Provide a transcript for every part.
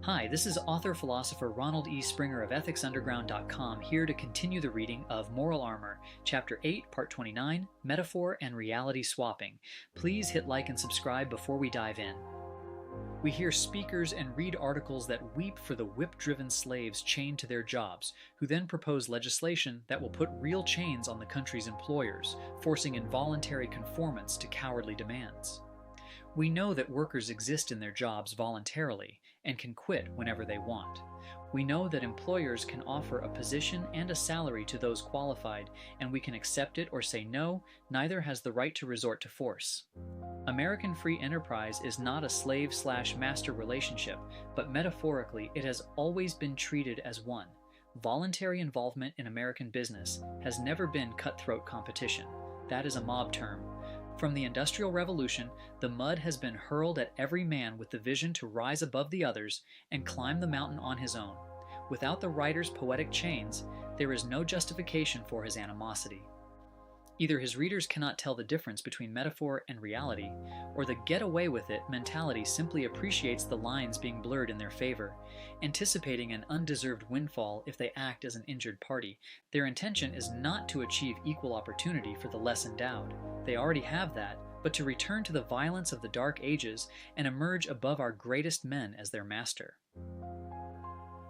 Hi, this is author-philosopher Ronald E. Springer of EthicsUnderground.com here to continue the reading of Moral Armor, Chapter 8, Part 29, Metaphor and Reality Swapping. Please hit like and subscribe before we dive in. We hear speakers and read articles that weep for the whip-driven slaves chained to their jobs, who then propose legislation that will put real chains on the country's employers, forcing involuntary conformance to cowardly demands. We know that workers exist in their jobs voluntarily and can quit whenever they want. We know that employers can offer a position and a salary to those qualified, and we can accept it or say no, neither has the right to resort to force. American free enterprise is not a slave-slash-master relationship, but metaphorically it has always been treated as one. Voluntary involvement in American business has never been cutthroat competition. That is a mob term. From the Industrial Revolution, the mud has been hurled at every man with the vision to rise above the others and climb the mountain on his own. Without the writer's poetic chains, there is no justification for his animosity. Either his readers cannot tell the difference between metaphor and reality, or the get away with it mentality simply appreciates the lines being blurred in their favor, anticipating an undeserved windfall if they act as an injured party. Their intention is not to achieve equal opportunity for the less endowed. They already have that, but to return to the violence of the Dark Ages and emerge above our greatest men as their master.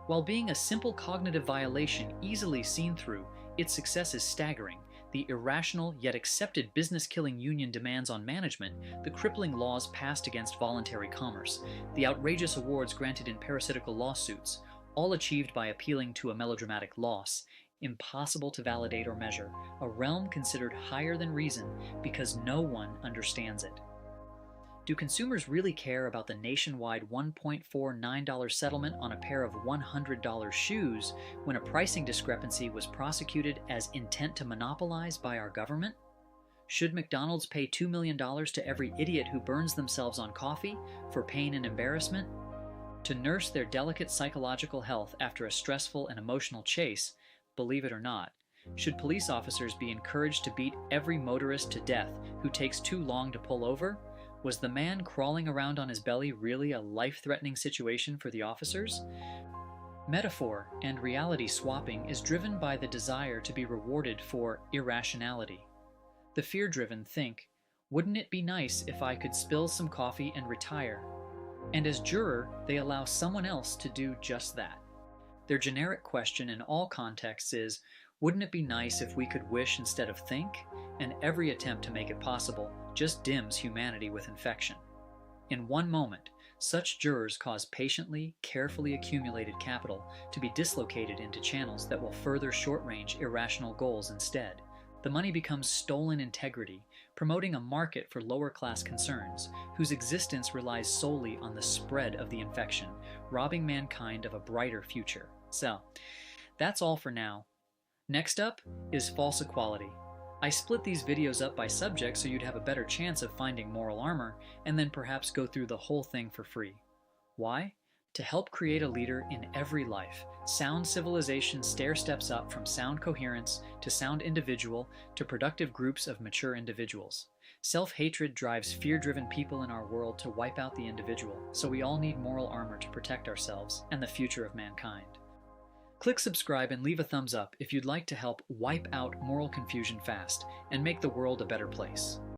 While being a simple cognitive violation easily seen through, its success is staggering. The irrational yet accepted business-killing union demands on management, the crippling laws passed against voluntary commerce, the outrageous awards granted in parasitical lawsuits, all achieved by appealing to a melodramatic loss, impossible to validate or measure, a realm considered higher than reason because no one understands it. Do consumers really care about the nationwide $1.49 settlement on a pair of $100 shoes when a pricing discrepancy was prosecuted as intent to monopolize by our government? Should McDonald's pay $2 million to every idiot who burns themselves on coffee for pain and embarrassment? To nurse their delicate psychological health after a stressful and emotional chase, believe it or not, should police officers be encouraged to beat every motorist to death who takes too long to pull over? Was the man crawling around on his belly really a life-threatening situation for the officers? Metaphor and reality swapping is driven by the desire to be rewarded for irrationality. The fear-driven think, wouldn't it be nice if I could spill some coffee and retire? And as juror, they allow someone else to do just that. Their generic question in all contexts is, wouldn't it be nice if we could wish instead of think? And every attempt to make it possible just dims humanity with infection. In one moment, such jurors cause patiently, carefully accumulated capital to be dislocated into channels that will further short-range irrational goals instead. The money becomes stolen integrity, promoting a market for lower-class concerns, whose existence relies solely on the spread of the infection, robbing mankind of a brighter future. So, that's all for now. Next up is false equality. I split these videos up by subject so you'd have a better chance of finding moral armor, and then perhaps go through the whole thing for free. Why? To help create a leader in every life. Sound civilization stair-steps up from sound coherence to sound individual to productive groups of mature individuals. Self-hatred drives fear-driven people in our world to wipe out the individual, so we all need moral armor to protect ourselves and the future of mankind. Click subscribe and leave a thumbs up if you'd like to help wipe out moral confusion fast and make the world a better place.